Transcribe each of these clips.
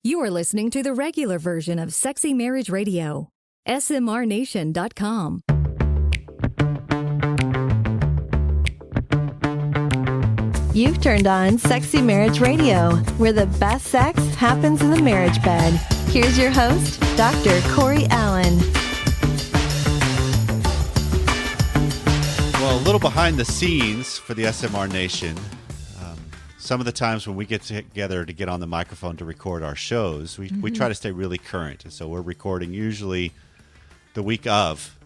You are listening to the regular version of Sexy Marriage Radio. smrnation.com. You've turned on Sexy Marriage Radio, where the best sex happens in the marriage bed. Here's your host, Dr. Corey Allen. Well, a little behind the scenes for the SMR Nation. Some of the times when we get together to get on the microphone to record our shows, we try to stay really current. And so we're recording usually the week of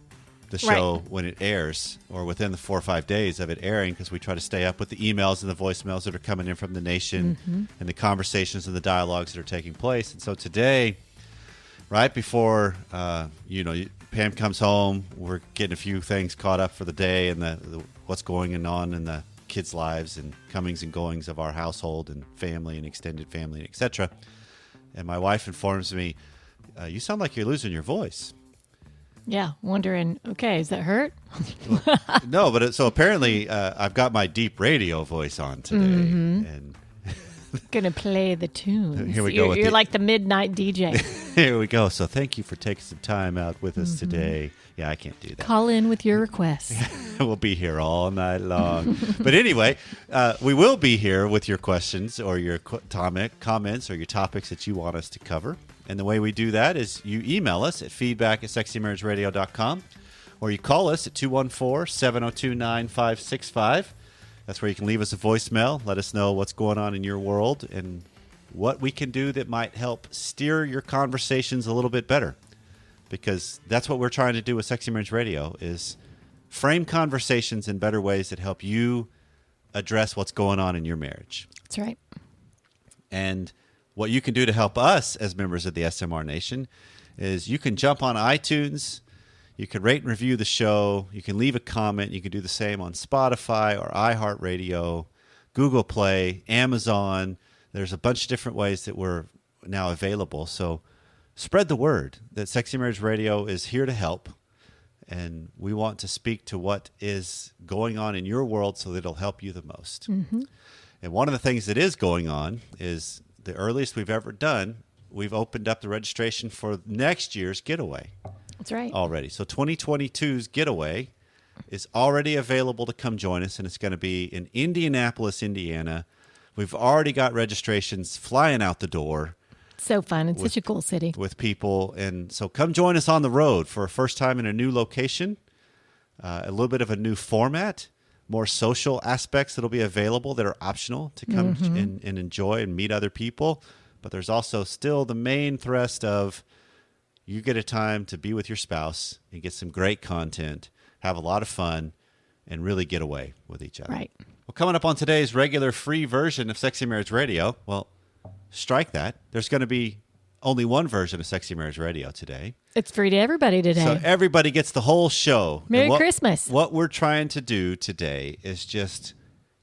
the show when it airs, or within the 4 or 5 days of it airing, because we try to stay up with the emails and the voicemails that are coming in from the nation and the conversations and the dialogues that are taking place. And so today, right before Pam comes home, we're getting a few things caught up for the day and the what's going on in the kids' lives and comings and goings of our household and family and extended family, etc. And my wife informs me, you sound like you're losing your voice. Yeah, wondering, okay, is that hurt? No, but so apparently I've got my deep radio voice on today. And gonna play the tunes. Here we go. You're like the midnight DJ. Here we go. So thank you for taking some time out with us today. Yeah, I can't do that. Call in with your requests. We'll be here all night long. But anyway, we will be here with your questions or your comments or your topics that you want us to cover. And the way we do that is you email us at feedback@sexymarriageradio.com, or you call us at 214-702-9565. That's where you can leave us a voicemail. Let us know what's going on in your world and what we can do that might help steer your conversations a little bit better. Because that's what we're trying to do with Sexy Marriage Radio, is frame conversations in better ways that help you address what's going on in your marriage. That's right. And what you can do to help us as members of the SMR Nation is you can jump on iTunes, you can rate and review the show, you can leave a comment, you can do the same on Spotify or iHeartRadio, Google Play, Amazon. There's a bunch of different ways that we're now available. So spread the word that Sexy Marriage Radio is here to help, and we want to speak to what is going on in your world so that it'll help you the most. And one of the things that is going on is the earliest we've ever done, we've opened up the registration for next year's getaway. That's right. Already. So 2022's getaway is already available to come join us, and it's going to be in Indianapolis, Indiana. We've already got registrations flying out the door. So fun. It's such a cool city. With people. And so come join us on the road for a first time in a new location, a little bit of a new format, more social aspects that'll be available that are optional to come and enjoy and meet other people. But there's also still the main thrust of you get a time to be with your spouse and get some great content, have a lot of fun, and really get away with each other. Right. Well, coming up on today's regular free version of Sexy Marriage Radio, well, strike that. There's going to be only one version of Sexy Marriage Radio today. It's free to everybody today. So everybody gets the whole show. Merry Christmas. What we're trying to do today is just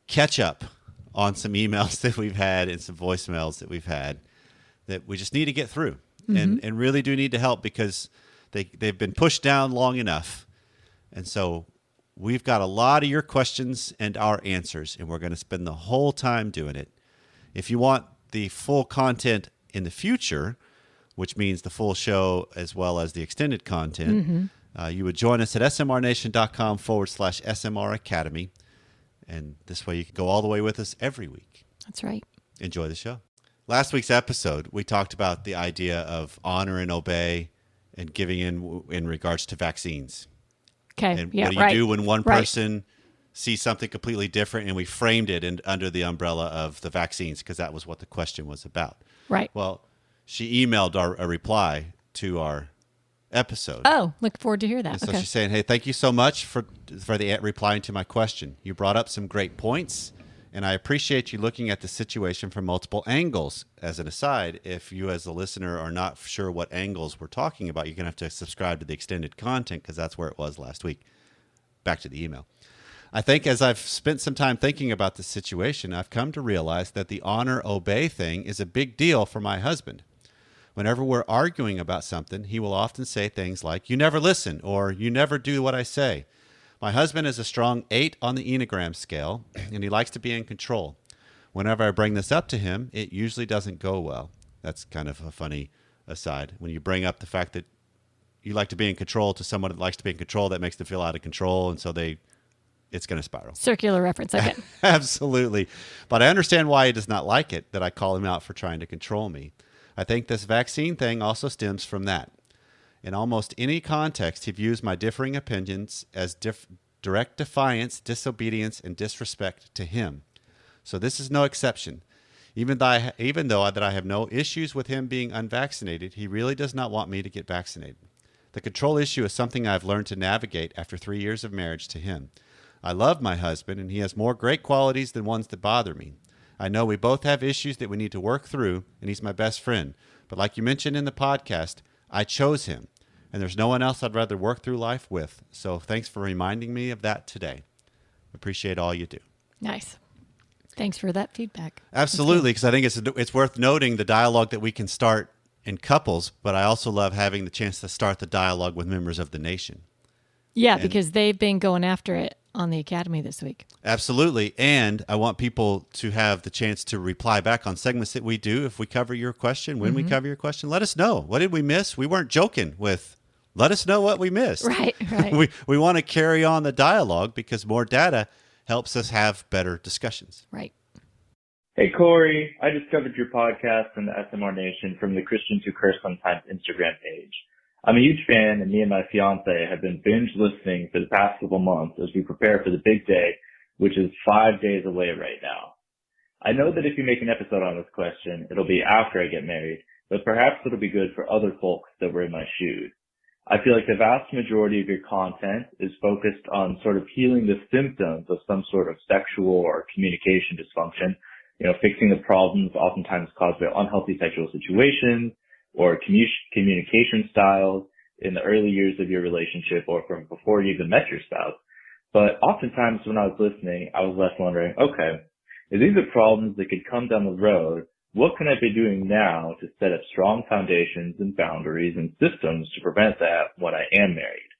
catch up on some emails that we've had and some voicemails that we've had that we just need to get through and really do need to help because they've been pushed down long enough. And so we've got a lot of your questions and our answers, and we're going to spend the whole time doing it. If you want the full content in the future, which means the full show as well as the extended content, you would join us at smrnation.com/SMR Academy. And this way you can go all the way with us every week. That's right. Enjoy the show. Last week's episode, we talked about the idea of honor and obey and giving in regards to vaccines. Okay. And yeah, what do you do when one person sees something completely different, and we framed it under the umbrella of the vaccines because that was what the question was about. Right. Well, she emailed a reply to our episode. Oh, look forward to hear that. And so okay. she's saying, hey, thank you so much for the replying to my question. You brought up some great points, and I appreciate you looking at the situation from multiple angles. As an aside, if you as a listener are not sure what angles we're talking about, you're going to have to subscribe to the extended content because that's where it was last week. Back to the email. I think as I've spent some time thinking about this situation, I've come to realize that the honor-obey thing is a big deal for my husband. Whenever we're arguing about something, he will often say things like, you never listen, or you never do what I say. My husband is a strong 8 on the Enneagram scale, and he likes to be in control. Whenever I bring this up to him, it usually doesn't go well. That's kind of a funny aside. When you bring up the fact that you like to be in control to someone that likes to be in control, that makes them feel out of control. And so it's going to spiral. Circular reference. Okay. Absolutely. But I understand why he does not like it, that I call him out for trying to control me. I think this vaccine thing also stems from that. In almost any context, he views my differing opinions as direct defiance, disobedience, and disrespect to him. So this is no exception. Even though that I have no issues with him being unvaccinated, he really does not want me to get vaccinated. The control issue is something I've learned to navigate after 3 years of marriage to him. I love my husband, and he has more great qualities than ones that bother me. I know we both have issues that we need to work through, and he's my best friend. But like you mentioned in the podcast, I chose him, and there's no one else I'd rather work through life with. So thanks for reminding me of that today. Appreciate all you do. Nice. Thanks for that feedback. Absolutely, because I think it's worth noting the dialogue that we can start in couples, but I also love having the chance to start the dialogue with members of the nation. Yeah, because they've been going after it on the Academy this week. Absolutely. And I want people to have the chance to reply back on segments that we do. If we cover your question, when we cover your question, let us know. What did we miss? We weren't joking with, let us know what we missed. Right. we want to carry on the dialogue because more data helps us have better discussions. Right. Hey, Corey. I discovered your podcast and the SMR Nation from the Christians Who Curse Sometimes Instagram page. I'm a huge fan, and me and my fiance have been binge listening for the past couple months as we prepare for the big day, which is 5 days away right now. I know that if you make an episode on this question, it'll be after I get married, but perhaps it'll be good for other folks that were in my shoes. I feel like the vast majority of your content is focused on sort of healing the symptoms of some sort of sexual or communication dysfunction, fixing the problems oftentimes caused by unhealthy sexual situations or communication styles in the early years of your relationship or from before you even met your spouse. But oftentimes when I was listening, I was left wondering, okay, if these are problems that could come down the road, what can I be doing now to set up strong foundations and boundaries and systems to prevent that when I am married?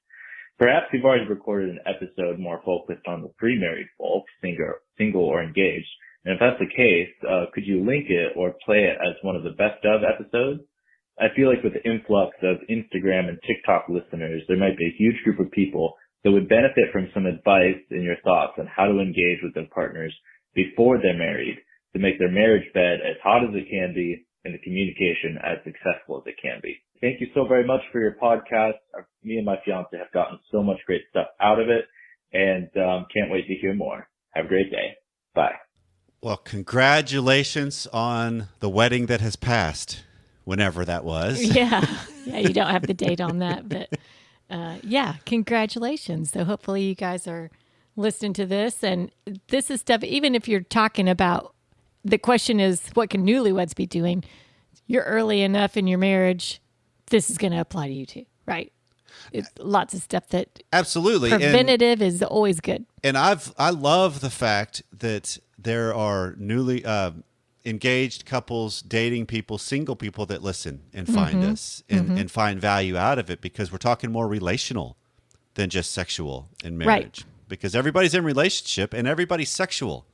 Perhaps you've already recorded an episode more focused on the pre-married folks, single or engaged. And if that's the case, could you link it or play it as one of the best of episodes? I feel like with the influx of Instagram and TikTok listeners, there might be a huge group of people that would benefit from some advice and your thoughts on how to engage with their partners before they're married to make their marriage bed as hot as it can be and the communication as successful as it can be. Thank you so very much for your podcast. Me and my fiance have gotten so much great stuff out of it, and can't wait to hear more. Have a great day. Bye. Well, congratulations on the wedding that has passed, whenever that was. Yeah, you don't have the date on that, but congratulations. So hopefully you guys are listening to this, and this is stuff, even if you're talking about, the question is, what can newlyweds be doing? You're early enough in your marriage, this is going to apply to you too, right? It's lots of stuff that absolutely preventative is always good. And I love the fact that there are newly engaged couples, dating people, single people that listen and find us and find value out of it, because we're talking more relational than just sexual in marriage. Right. Because everybody's in relationship and everybody's sexual.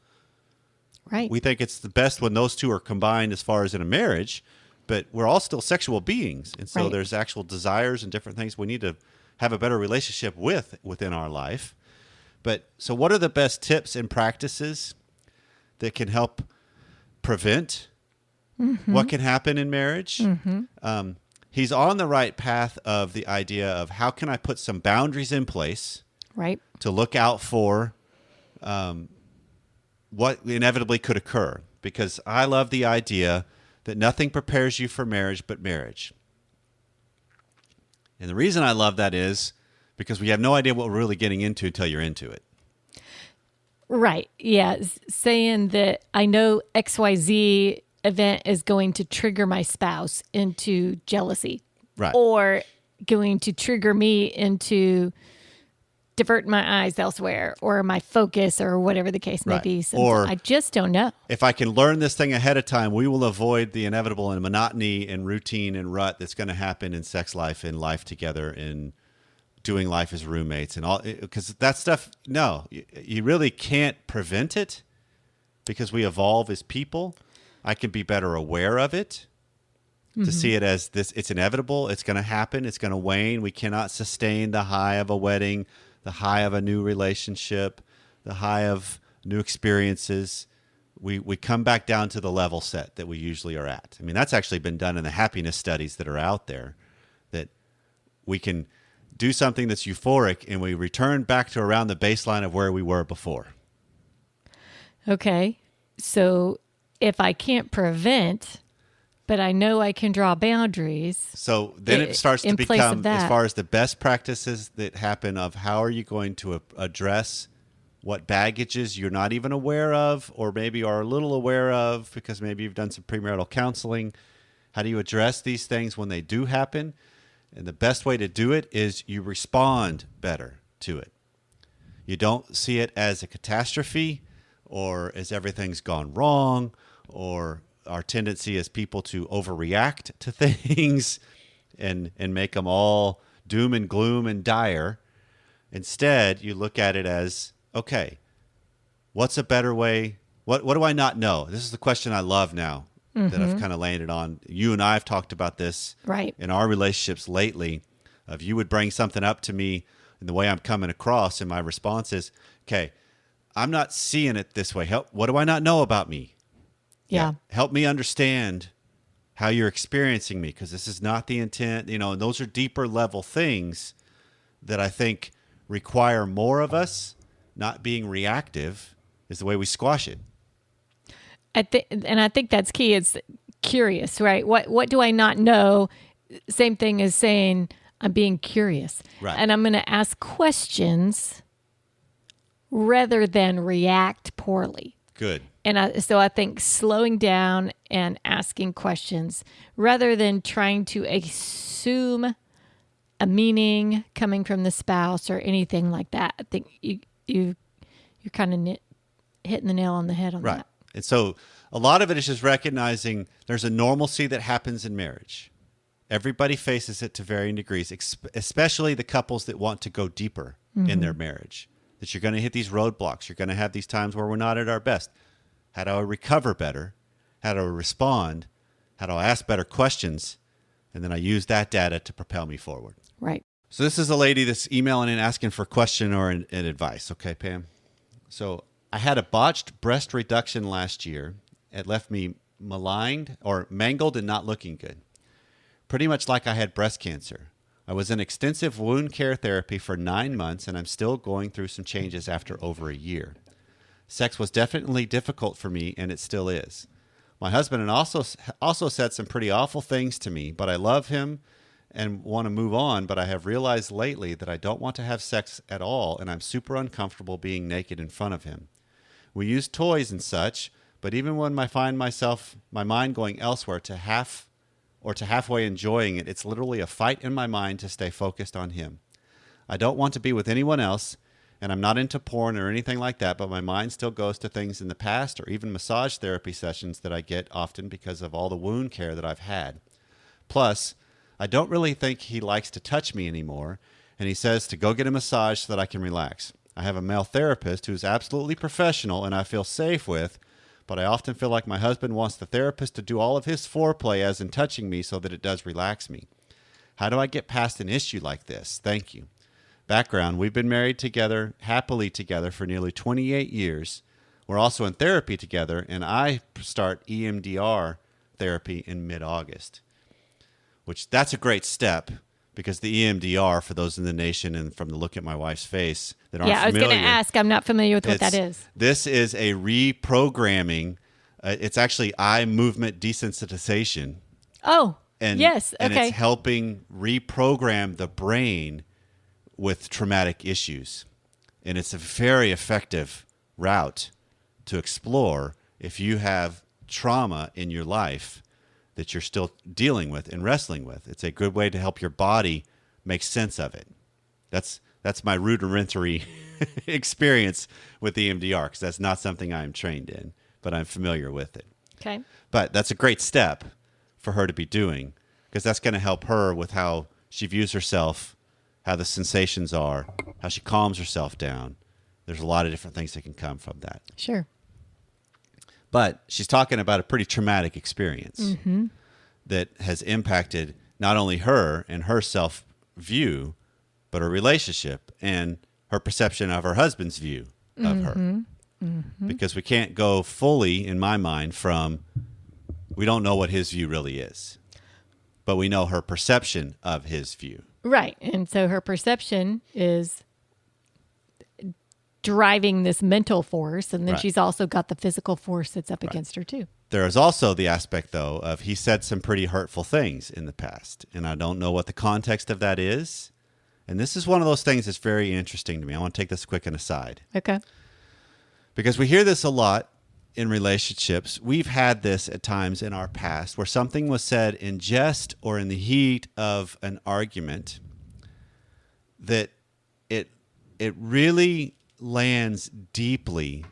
Right. We think it's the best when those two are combined as far as in a marriage, but we're all still sexual beings. And so there's actual desires and different things we need to have a better relationship within our life. But so what are the best tips and practices that can help prevent what can happen in marriage? He's on the right path of the idea of how can I put some boundaries in place to look out for what inevitably could occur. Because I love the idea that nothing prepares you for marriage but marriage. And the reason I love that is because we have no idea what we're really getting into until you're into it. Right. Yeah. Saying that I know XYZ event is going to trigger my spouse into jealousy. Right. Or going to trigger me into divert my eyes elsewhere, or my focus, or whatever the case may be. Or I just don't know. If I can learn this thing ahead of time, we will avoid the inevitable and monotony and routine and rut that's going to happen in sex life and life together and doing life as roommates and all. Because that stuff, no, you really can't prevent it because we evolve as people. I can be better aware of it, to see it as this. It's inevitable. It's going to happen. It's going to wane. We cannot sustain the high of a wedding, the high of a new relationship, the high of new experiences. We come back down to the level set that we usually are at. I mean, that's actually been done in the happiness studies that are out there, that we can do something that's euphoric and we return back to around the baseline of where we were before. Okay. So if I can't prevent, but I know I can draw boundaries. So then it starts to in place become, of that, as far as the best practices that happen of how are you going to address what baggages you're not even aware of, or maybe are a little aware of because maybe you've done some premarital counseling. How do you address these things when they do happen? And the best way to do it is you respond better to it. You don't see it as a catastrophe or as everything's gone wrong, or our tendency as people to overreact to things and make them all doom and gloom and dire. Instead, you look at it as, okay, what's a better way? What do I not know? This is the question I love now that I've kind of landed on. You and I have talked about this in our relationships lately, of you would bring something up to me and the way I'm coming across, and my response is, okay, I'm not seeing it this way. What do I not know about me? Yeah. Help me understand how you're experiencing me, because this is not the intent. And those are deeper level things that I think require more of us. Not being reactive is the way we squash it. I think that's key. It's curious, right? What do I not know? Same thing as saying I'm being curious. Right. And I'm going to ask questions rather than react poorly. Good. And so I think slowing down and asking questions rather than trying to assume a meaning coming from the spouse or anything like that. I think you're kind of hitting the nail on the head on that. And so a lot of it is just recognizing there's a normalcy that happens in marriage. Everybody faces it to varying degrees, especially the couples that want to go deeper in their marriage. That you're going to hit these roadblocks. You're going to have these times where we're not at our best. How do I recover better? How do I respond? How do I ask better questions? And then I use that data to propel me forward. Right. So this is a lady that's emailing and asking for a question or an advice. Okay, Pam? So I had a botched breast reduction last year. It left me maligned or mangled and not looking good. Pretty much like I had breast cancer. I was in extensive wound care therapy for 9 months, and I'm still going through some changes after over a year. Sex was definitely difficult for me, and it still is. My husband also said some pretty awful things to me, but I love him and want to move on, but I have realized lately that I don't want to have sex at all, and I'm super uncomfortable being naked in front of him. We use toys and such, but even when I find my mind going elsewhere to halfway enjoying it, it's literally a fight in my mind to stay focused on him. I don't want to be with anyone else, and I'm not into porn or anything like that, but my mind still goes to things in the past or even massage therapy sessions that I get often because of all the wound care that I've had. Plus, I don't really think he likes to touch me anymore, and he says to go get a massage so that I can relax. I have a male therapist who's absolutely professional and I feel safe with, but I often feel like my husband wants the therapist to do all of his foreplay as in touching me so that it does relax me. How do I get past an issue like this? Thank you. Background, we've been married together, happily together for nearly 28 years. We're also in therapy together, and I start EMDR therapy in mid-August, which that's a great step because the EMDR, for those in the nation and from the look at my wife's face that aren't familiar. Yeah, I was going to ask. I'm not familiar with what that is. This is a reprogramming. It's actually eye movement desensitization. Oh, yes. Okay. And it's helping reprogram the brain with traumatic issues. And it's a very effective route to explore if you have trauma in your life that you're still dealing with and wrestling with. It's a good way to help your body make sense of it. That's my rudimentary experience with EMDR, because that's not something I'm trained in, but I'm familiar with it. Okay. But that's a great step for her to be doing, because that's going to help her with how she views herself, how the sensations are, how she calms herself down. There's a lot of different things that can come from that. Sure. But she's talking about a pretty traumatic experience. Mm-hmm. that has impacted not only her and her self view, but her relationship and her perception of her husband's view of her. Because we can't go fully, in my mind, from we don't know what his view really is, but we know her perception of his view. Right. And so her perception is driving this mental force, and then Right. she's also got the physical force that's up against her too. There is also the aspect, though, of he said some pretty hurtful things in the past, and I don't know what the context of that is. And this is one of those things that's very interesting to me. I want to take this quick and aside. Okay. Because we hear this a lot in relationships. We've had this at times in our past where something was said in jest or in the heat of an argument that it really lands deeply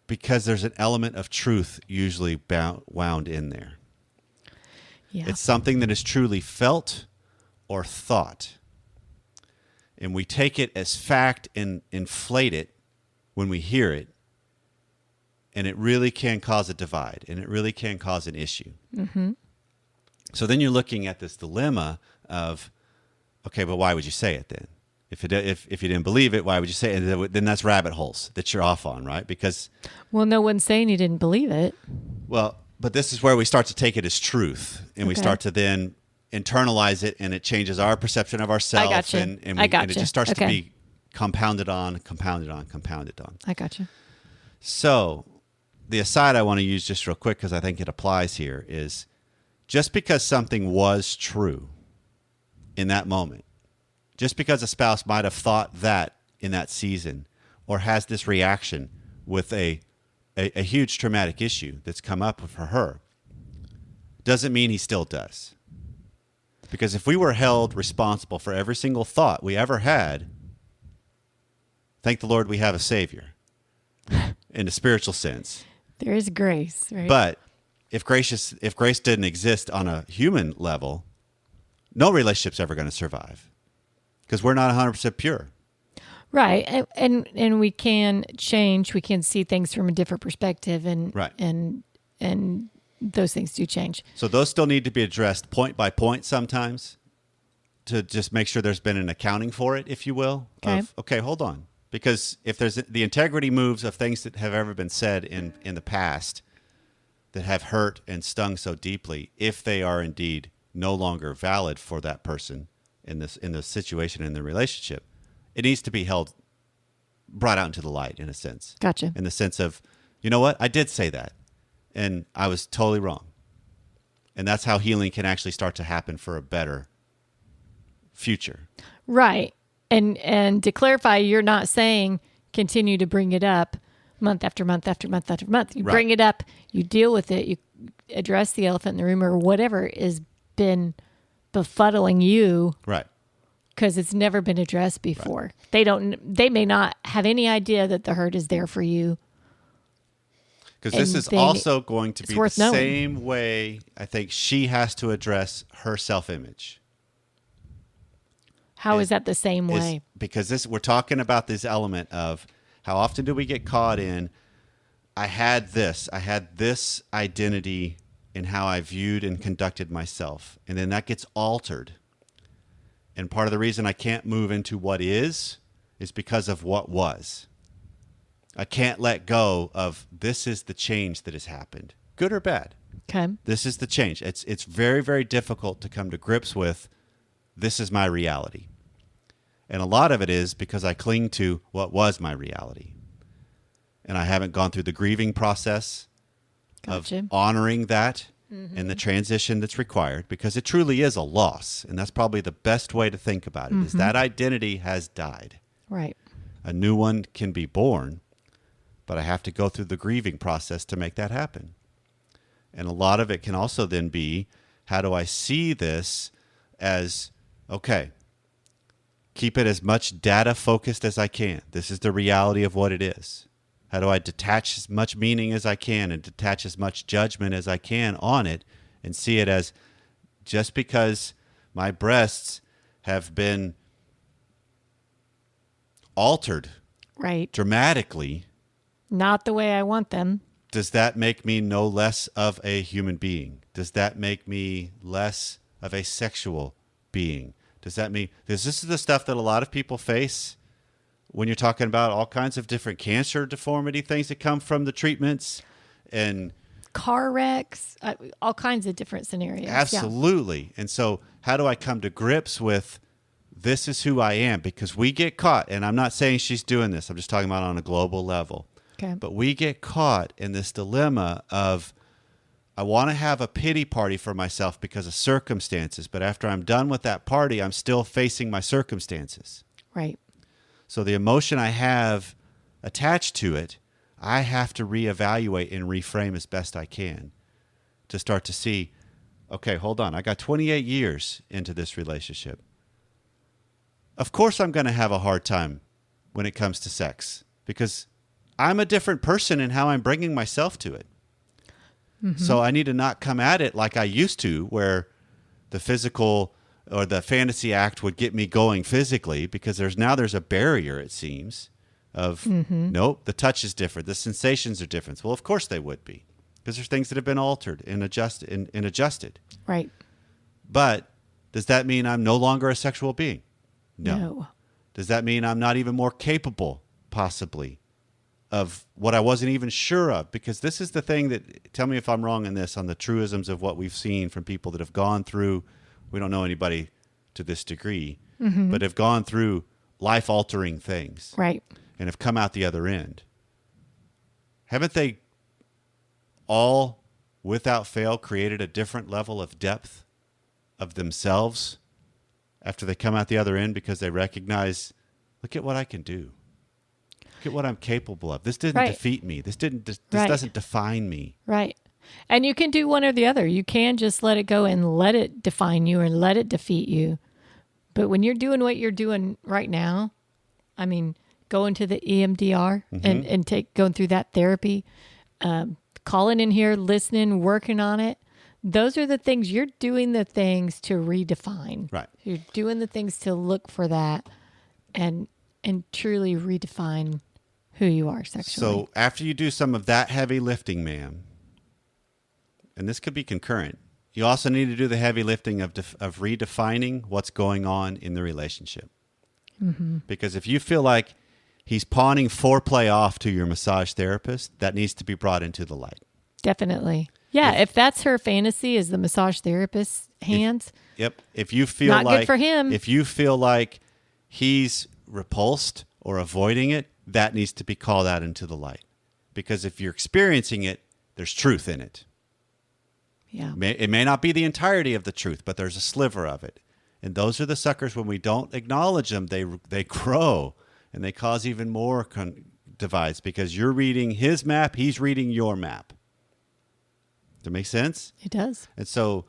because there's an element of truth usually wound in there. Yeah. It's something that is truly felt or thought. And we take it as fact and inflate it when we hear it. And it really can cause a divide, and it really can cause an issue. Mm-hmm. So then you're looking at this dilemma of, okay, but why would you say it then? If you didn't believe it, why would you say it? Then that's rabbit holes that you're off on, right? Because, Well, no one's saying you didn't believe it. well, but this is where we start to take it as truth, and we Okay. start to then internalize it, and it changes our perception of ourselves, gotcha. and I it gotcha. just starts to Okay. be compounded on. I got you. So the aside I want to use just real quick because I think it applies here is just because something was true in that moment, just because a spouse might have thought that in that season or has this reaction with a huge traumatic issue that's come up for her, doesn't mean he still does. Because if we were held responsible for every single thought we ever had, thank the Lord we have a Savior in a spiritual sense. There is grace, right? But if grace didn't exist on a human level, no relationship's ever going to survive because we're not 100% pure. Right. And we can change. We can see things from a different perspective, and Right. and those things do change. So those still need to be addressed point by point sometimes to just make sure there's been an accounting for it, if you will. Okay. Okay, hold on. Because if there's the integrity moves of things that have ever been said in the past that have hurt and stung so deeply, if they are indeed no longer valid for that person in the situation, in the relationship, it needs to be brought out into the light, in a sense. Gotcha. In the sense of, you know what? I did say that, and I was totally wrong. And that's how healing can actually start to happen for a better future. Right. And to clarify, you're not saying continue to bring it up month after month after month after month. You Right. bring it up, you deal with it, you address the elephant in the room or whatever has been befuddling you Right. because it's never been addressed before. They may not have any idea that the hurt is there for you. Because this And is they- also going to it's be the worth knowing. same way I think she has to address her self-image. How is that the same way? Because we're talking about this element of how often do we get caught in, I had this identity in how I viewed and conducted myself. And then that gets altered. And part of the reason I can't move into what is because of what was. I can't let go of this is the change that has happened, good or bad. Okay. This is the change. It's very, very difficult to come to grips with this is my reality. And a lot of it is because I cling to what was my reality. And I haven't gone through the grieving process Gotcha. of honoring that and the transition that's required, because it truly is a loss. And that's probably the best way to think about it, is that identity has died. Right. A new one can be born, but I have to go through the grieving process to make that happen. And a lot of it can also then be, how do I see this as, okay, keep it as much data focused as I can. This is the reality of what it is. How do I detach as much meaning as I can and detach as much judgment as I can on it and see it as just because my breasts have been altered Right. dramatically, Not the way I want them. does that make me no less of a human being? does that make me less of a sexual being? Does that mean, because this is the stuff that a lot of people face when you're talking about all kinds of different cancer deformity things that come from the treatments and car wrecks, all kinds of different scenarios. Absolutely. Yeah. And so how do I come to grips with this is who I am? Because we get caught, and I'm not saying she's doing this, I'm just talking about on a global level. Okay. But we get caught in this dilemma of, I want to have a pity party for myself because of circumstances, but after I'm done with that party, I'm still facing my circumstances. Right. So the emotion I have attached to it, I have to reevaluate and reframe as best I can to start to see, okay, hold on. I got 28 years into this relationship. Of course I'm going to have a hard time when it comes to sex because I'm a different person in how I'm bringing myself to it. Mm-hmm. So I need to not come at it like I used to, where the physical or the fantasy act would get me going physically, because there's a barrier, it seems, of nope, the touch is different, the sensations are different. Well, of course they would be, because there's things that have been altered and adjusted. Right. But does that mean I'm no longer a sexual being? No. Does that mean I'm not even more capable, possibly, of what I wasn't even sure of? Because this is the thing that, tell me if I'm wrong in this, on the truisms of what we've seen from people that have gone through, we don't know anybody to this degree, but have gone through life-altering things. Right. And have come out the other end. Haven't they all, without fail, created a different level of depth of themselves after they come out the other end, because they recognize, look at what I can do. Look at what I'm capable of. This didn't defeat me. This doesn't define me. Right. And you can do one or the other. You can just let it go and let it define you or let it defeat you. But when you're doing what you're doing right now, I mean, going to the EMDR and going through that therapy, calling in here, listening, working on it. Those are the things, you're doing the things to redefine. Right. You're doing the things to look for that and truly redefine who you are sexually. So after you do some of that heavy lifting, ma'am, and this could be concurrent, you also need to do the heavy lifting of redefining what's going on in the relationship. Because if you feel like he's pawning foreplay off to your massage therapist, that needs to be brought into the light. Definitely. Yeah, if that's her fantasy, is the massage therapist's hands. If you feel not good for him. If you feel like he's repulsed or avoiding it, that needs to be called out into the light. Because if you're experiencing it, there's truth in it. Yeah. It may not be the entirety of the truth, but there's a sliver of it. And those are the suckers, when we don't acknowledge them, they grow and they cause even more divides, because you're reading his map, he's reading your map. Does that make sense? It does. And so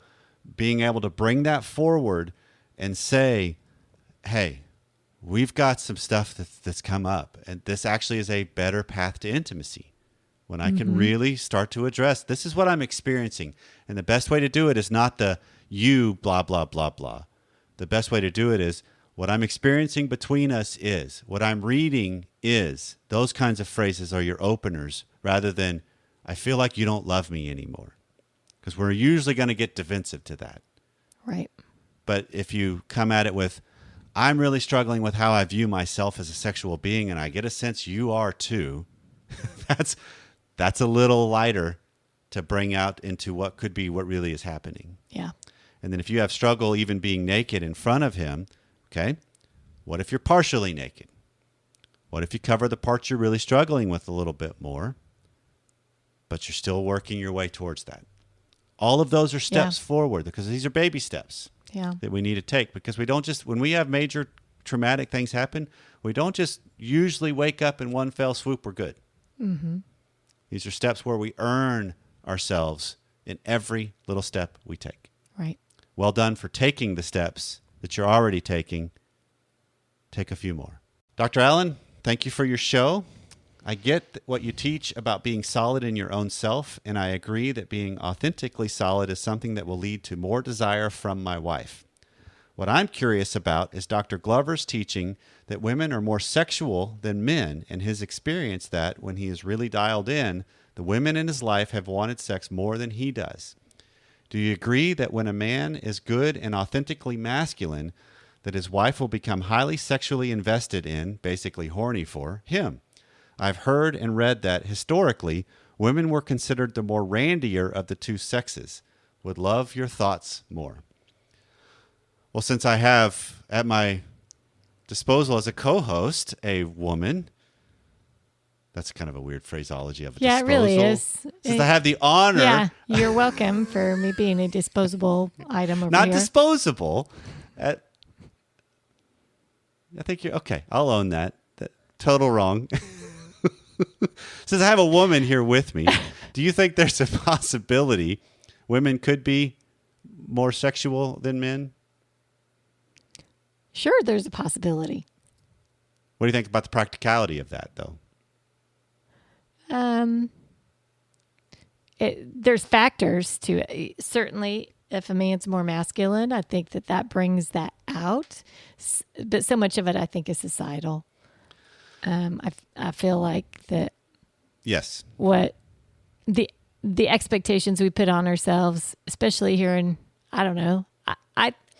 being able to bring that forward and say, hey, we've got some stuff that's come up, and this actually is a better path to intimacy. When I can really start to address, this is what I'm experiencing. And the best way to do it is not the you blah, blah, blah, blah. The best way to do it is, what I'm experiencing between us is, what I'm reading is. Those kinds of phrases are your openers, rather than, I feel like you don't love me anymore. Because we're usually going to get defensive to that. Right. But if you come at it with, I'm really struggling with how I view myself as a sexual being, and I get a sense you are too, that's a little lighter to bring out into what could be what really is happening. Yeah. And then if you have struggle even being naked in front of him, okay, what if you're partially naked? What if you cover the parts you're really struggling with a little bit more, but you're still working your way towards that? All of those are steps forward, because these are baby steps that we need to take. Because we don't just, when we have major traumatic things happen, we don't just usually wake up in one fell swoop, we're good. These are steps where we earn ourselves in every little step we take. Right. Well done for taking the steps that you're already taking. Take a few more. Dr. Allen, thank you for your show. I get what you teach about being solid in your own self, and I agree that being authentically solid is something that will lead to more desire from my wife. What I'm curious about is Dr. Glover's teaching that women are more sexual than men, and his experience that when he is really dialed in, the women in his life have wanted sex more than he does. Do you agree that when a man is good and authentically masculine, that his wife will become highly sexually invested in, basically horny for, him? I've heard and read that historically, women were considered the more randier of the two sexes. Would love your thoughts more. Well, since I have at my disposal as a co-host a woman, that's kind of a weird phraseology of a disposal. It really is. Since I have the honor. Yeah, you're welcome for me being a disposable item over Not here. disposable. I think you're okay. I'll own that. Total wrong. Since I have a woman here with me, do you think there's a possibility women could be more sexual than men? Sure, there's a possibility. What do you think about the practicality of that, though? There's factors to it. Certainly, if a man's more masculine, I think that brings that out. But so much of it, I think, is societal. I feel like that. Yes. What the expectations we put on ourselves, especially here in, I don't know,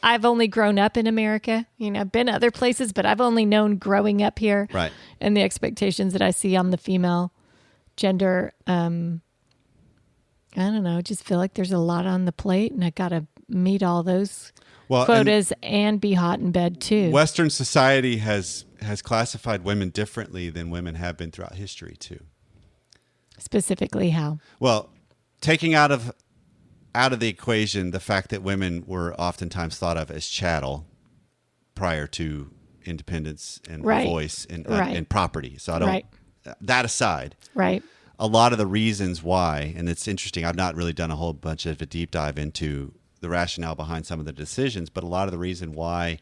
I've only grown up in America. I've been other places, but I've only known growing up here. Right. And the expectations that I see on the female gender, I don't know, I just feel like there's a lot on the plate, and I got to meet all those quotas and be hot in bed too. Western society has classified women differently than women have been throughout history too. Specifically how? Well, taking out of the equation the fact that women were oftentimes thought of as chattel prior to independence and voice and property. So I don't that aside. Right. A lot of the reasons why, and it's interesting, I've not really done a whole bunch of a deep dive into the rationale behind some of the decisions, but a lot of the reason why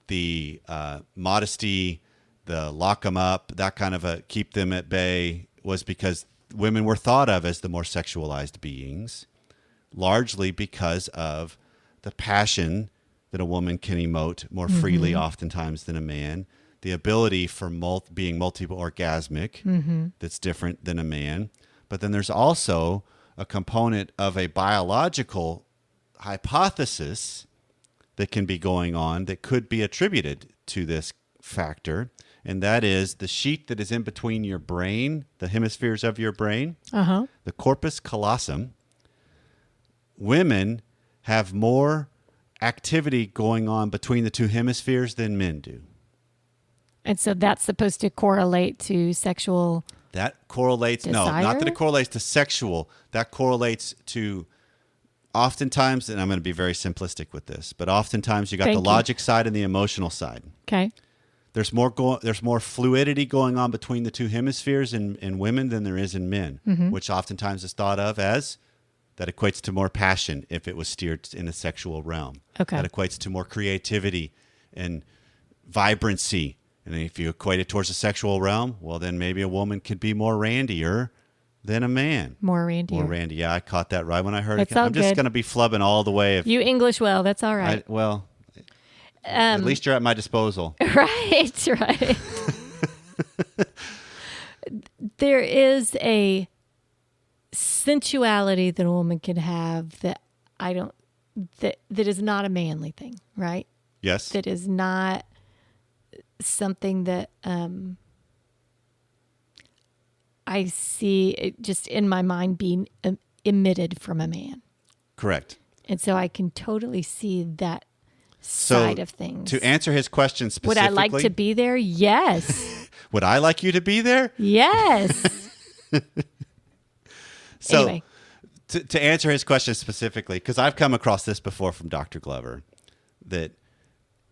the modesty, the lock them up, that kind of a keep them at bay was because women were thought of as the more sexualized beings, largely because of the passion that a woman can emote more freely oftentimes than a man, the ability for being multiple orgasmic that's different than a man. But then there's also a component of a biological hypothesis that can be going on that could be attributed to this factor, and that is the sheet that is in between your brain, the hemispheres of your brain, the corpus callosum. Women have more activity going on between the two hemispheres than men do. And so that's supposed to correlate to sexual That correlates, desire? No, not that it correlates to sexual. That correlates to oftentimes, and I'm going to be very simplistic with this, but oftentimes you got the logic side and the emotional side. Okay. There's more fluidity going on between the two hemispheres in women than there is in men, which oftentimes is thought of as that equates to more passion if it was steered in a sexual realm. Okay. That equates to more creativity and vibrancy. And if you equate it towards the sexual realm, well, then maybe a woman could be more randier than a man. More randier. More randy. Yeah, I caught that right when I heard It's it. all I'm just good. going to be flubbing all the way. You English well, that's all right. At least you're at my disposal. Right. There is a sensuality that a woman can have that that is not a manly thing, right? Yes. That is not something that I see it just in my mind being emitted from a man. Correct. And so I can totally see that side of things. To answer his question specifically. Would I like to be there? Yes. Would I like you to be there? Yes. So Anyway. to answer his question specifically, because I've come across this before from Dr. Glover, that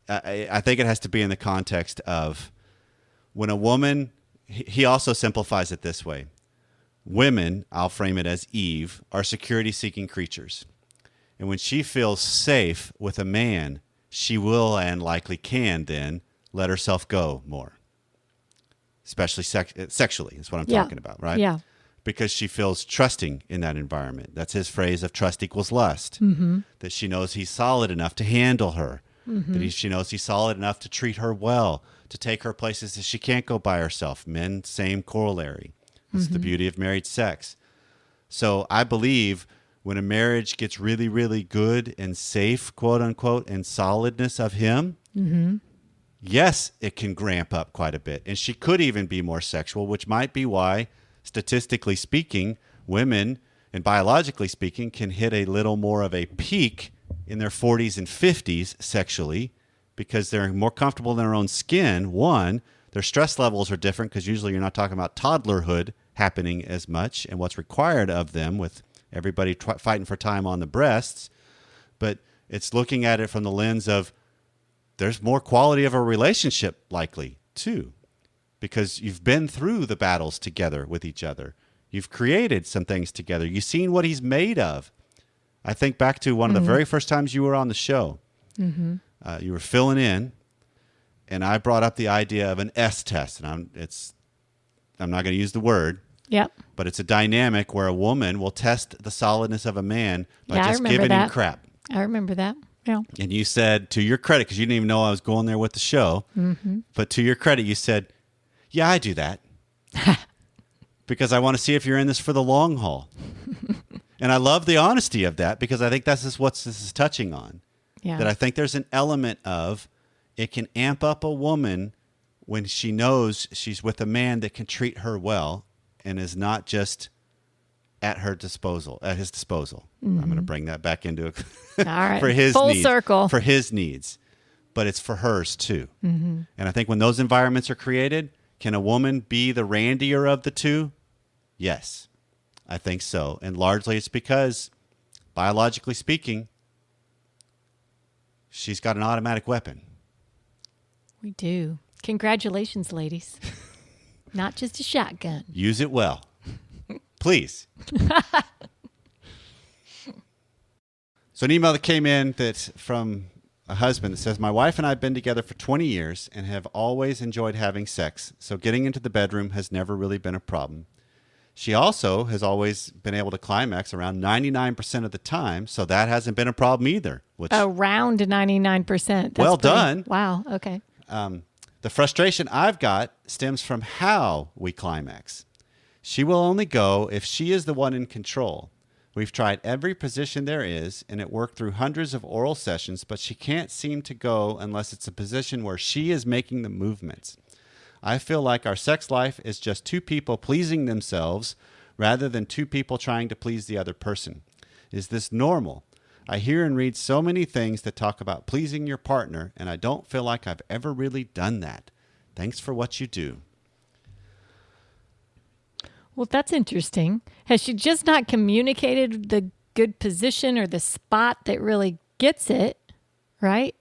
I think it has to be in the context of when a woman, he also simplifies it this way. Women, I'll frame it as Eve, are security-seeking creatures. And when she feels safe with a man, she will and likely can then let herself go more. Especially sexually is what I'm talking about, right? Yeah. Because she feels trusting in that environment. That's his phrase of trust equals lust. That she knows he's solid enough to handle her. That she knows he's solid enough to treat her well, to take her places that she can't go by herself. Men, same corollary. That's the beauty of married sex. So I believe when a marriage gets really, really good and safe, quote unquote, and solidness of him, yes, it can ramp up quite a bit. And she could even be more sexual, which might be why, statistically speaking, women and biologically speaking can hit a little more of a peak in their 40s and 50s sexually because they're more comfortable in their own skin. One, their stress levels are different because usually you're not talking about toddlerhood happening as much and what's required of them with everybody fighting for time on the breasts. But it's looking at it from the lens of there's more quality of a relationship likely too, because you've been through the battles together with each other. You've created some things together. You've seen what he's made of. I think back to one of the very first times you were on the show. You were filling in, and I brought up the idea of an S test. And I'm not going to use the word. Yep. But it's a dynamic where a woman will test the solidness of a man by Yeah, I just remember giving that. him crap. I remember that. Yeah. And you said, to your credit, because you didn't even know I was going there with the show, but to your credit, you said, yeah, I do that. Because I want to see if you're in this for the long haul. And I love the honesty of that because I think that's just what this is touching on. Yeah. That I think there's an element of it can amp up a woman when she knows she's with a man that can treat her well and is not just at his disposal. I'm going to bring that back into it All right. for his Full needs, circle. for his needs, but it's for hers too. And I think when those environments are created, can a woman be the randier of the two? Yes, I think so. And largely it's because, biologically speaking, she's got an automatic weapon. We do. Congratulations, ladies. Not just a shotgun. Use it well. Please. So an email that came in from a husband that says, my wife and I have been together for 20 years and have always enjoyed having sex, so getting into the bedroom has never really been a problem. She also has always been able to climax around 99% of the time, so that hasn't been a problem either. Which, Around 99%. That's well pretty- done. Wow. Okay. The frustration I've got stems from how we climax. She will only go if she is the one in control. We've tried every position there is, and it worked through hundreds of oral sessions, but she can't seem to go unless it's a position where she is making the movements. I feel like our sex life is just two people pleasing themselves rather than two people trying to please the other person. Is this normal? I hear and read so many things that talk about pleasing your partner, and I don't feel like I've ever really done that. Thanks for what you do. Well, that's interesting. Has she just not communicated the good position or the spot that really gets it, right?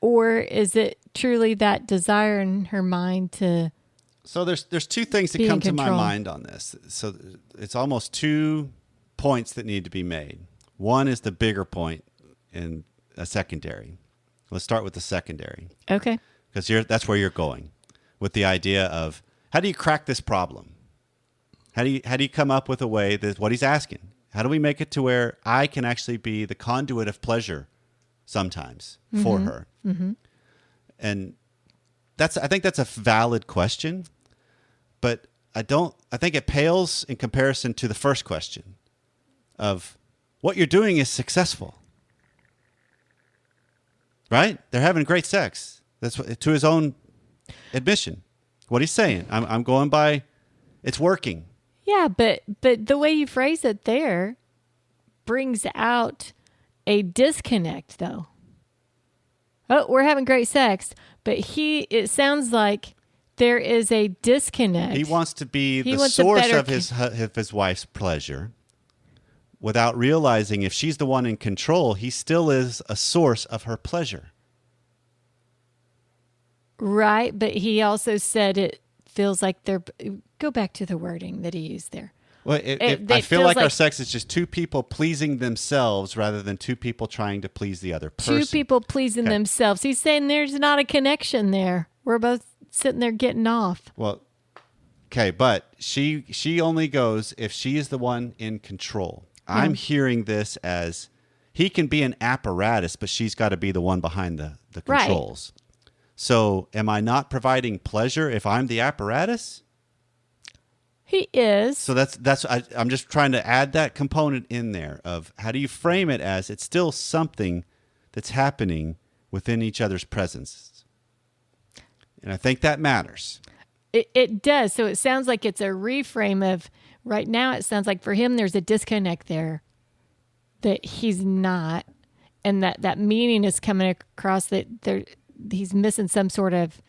Or is it truly that desire in her mind to... So there's two things that be in come to my control. mind on this. So it's almost 2 points that need to be made. One is the bigger point and a secondary. Let's start with the secondary Okay. because that's where you're going with the idea of how do you crack this problem? How do you come up with a way that what he's asking? How do we make it to where I can actually be the conduit of pleasure sometimes for her? And I think that's a valid question, but I think it pales in comparison to the first question of what you're doing is successful, right? They're having great sex. That's what, to his own admission. What he's saying, I'm going by, it's working. Yeah, but the way you phrase it there brings out a disconnect, though. Oh, we're having great sex, but it sounds like there is a disconnect. He wants to be the wants a source better of his wife's pleasure without realizing if she's the one in control, he still is a source of her pleasure. Right, but he also said it feels like they're... Go back to the wording that he used there. Well, I feel feels like our like- sex is just two people pleasing themselves rather than two people trying to please the other person. Two people pleasing Okay. themselves. He's saying there's not a connection there. We're both sitting there getting off. Well, okay, but she only goes if she is the one in control. I'm hearing this as he can be an apparatus, but she's got to be the one behind the Right. controls. So am I not providing pleasure if I'm the apparatus? He is. So I'm just trying to add that component in there of how do you frame it as it's still something that's happening within each other's presence. And I think that matters. It does. So it sounds like it's a reframe of right now. It sounds like for him, there's a disconnect there that he's not. And that meaning is coming across that he's missing some sort of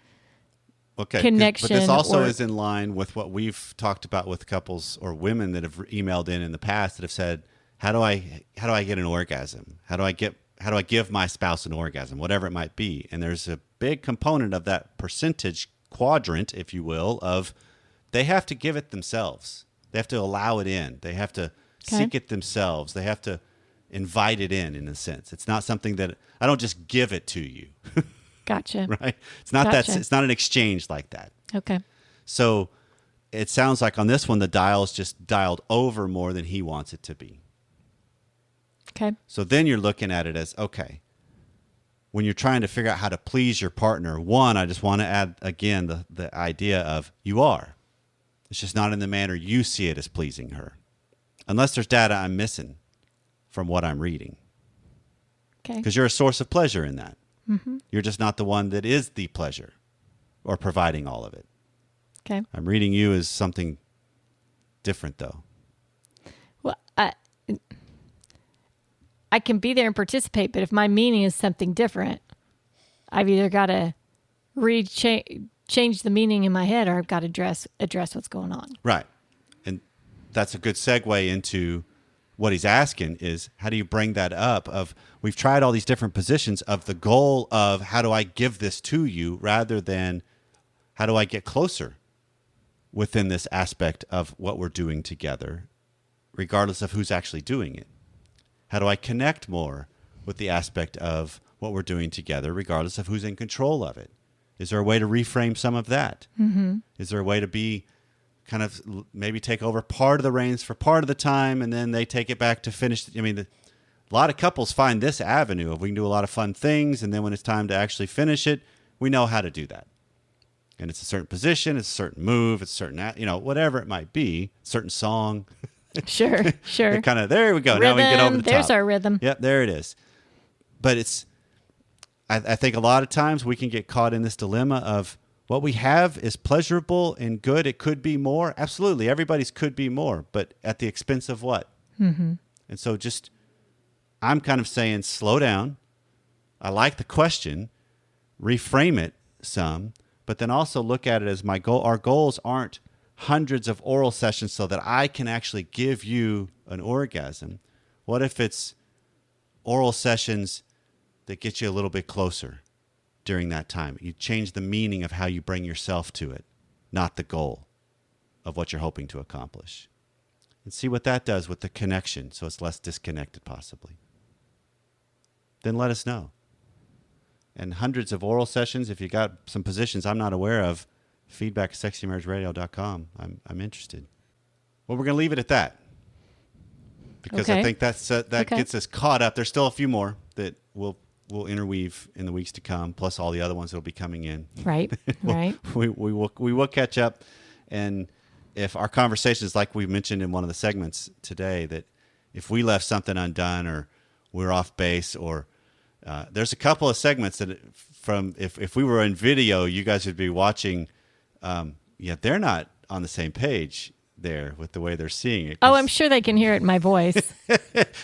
connection. But this also is in line with what we've talked about with couples or women that have emailed in the past that have said, how do I get an orgasm? How do I give my spouse an orgasm? Whatever it might be. And there's a big component of that percentage quadrant, if you will, of they have to give it themselves. They have to allow it in. They have to seek it themselves. They have to invite it in a sense. It's not something that I don't just give it to you. Gotcha. Right? It's not it's not an exchange like that. Okay. So it sounds like on this one, the dial's just dialed over more than he wants it to be. Okay. So then you're looking at it as, okay, when you're trying to figure out how to please your partner, one, I just want to add again the idea of you are. It's just not in the manner you see it as pleasing her. Unless there's data I'm missing from what I'm reading. Okay. Because you're a source of pleasure in that. Mm-hmm. You're just not the one that is the pleasure or providing all of it. Okay. I'm reading you as something different, though. Well, I can be there and participate, but if my meaning is something different, I've either got to change the meaning in my head, or I've got to address what's going on. Right. And that's a good segue into what he's asking is, how do you bring that up of, we've tried all these different positions of the goal of how do I give this to you rather than how do I get closer within this aspect of what we're doing together, regardless of who's actually doing it. How do I connect more with the aspect of what we're doing together, regardless of who's in control of it? Is there a way to reframe some of that? Mm-hmm. Is there a way to be kind of maybe take over part of the reins for part of the time, and then they take it back to finish? I mean, a lot of couples find this avenue of we can do a lot of fun things, and then when it's time to actually finish it, we know how to do that. And it's a certain position, it's a certain move, it's a certain, whatever it might be, certain song. Sure. Kind of, there we go. Rhythm, now we can get over the top. There's our rhythm. Yep, there it is. But I think a lot of times we can get caught in this dilemma of what we have is pleasurable and good. It could be more. Absolutely. Everybody's could be more, but at the expense of what? Mm-hmm. And so I'm kind of saying, slow down. I like the question, reframe it some, but then also look at it as my goal. Our goals aren't hundreds of oral sessions so that I can actually give you an orgasm. What if it's oral sessions that get you a little bit closer during that time? You change the meaning of how you bring yourself to it, not the goal of what you're hoping to accomplish. And see what that does with the connection so it's less disconnected possibly. Then let us know. And hundreds of oral sessions, if you got some positions I'm not aware of, feedback at sexymarriageradio.com. I'm interested. Well, we're going to leave it at that because I think that gets us caught up. There's still a few more that we'll interweave in the weeks to come, plus all the other ones that will be coming in. Right, right. We will catch up, and if our conversations, like we mentioned in one of the segments today, that if we left something undone or we're off base, or there's a couple of segments that from if we were in video, you guys would be watching. They're not on the same page there with the way they're seeing it. Oh, I'm sure they can hear it in my voice.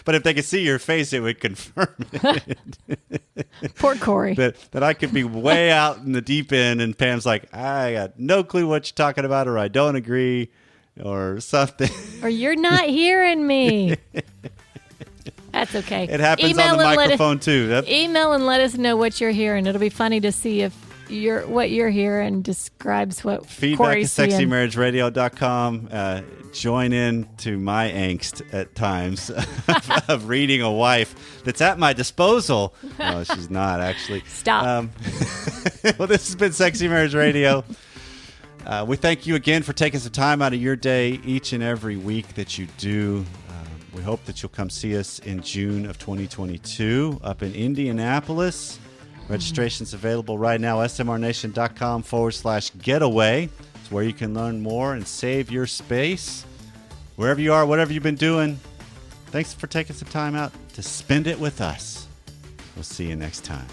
But if they could see your face, it would confirm it. Poor Corey. That I could be way out in the deep end, and Pam's like, I got no clue what you're talking about, or I don't agree, or something. Or you're not hearing me. That's okay. It happens on the microphone too. Email and let us know what you're hearing. It'll be funny to see if what you're hearing describes what feedback Corey's at sexymarriageradio.com. Join in to my angst at times of reading a wife that's at my disposal. No, she's not actually. Stop. Well, this has been Sexy Marriage Radio. We thank you again for taking some time out of your day each and every week that you do. We hope that you'll come see us in June of 2022 up in Indianapolis. Registration's available right now, smrnation.com/getaway. It's where you can learn more and save your space. Wherever you are, whatever you've been doing, thanks for taking some time out to spend it with us. We'll see you next time.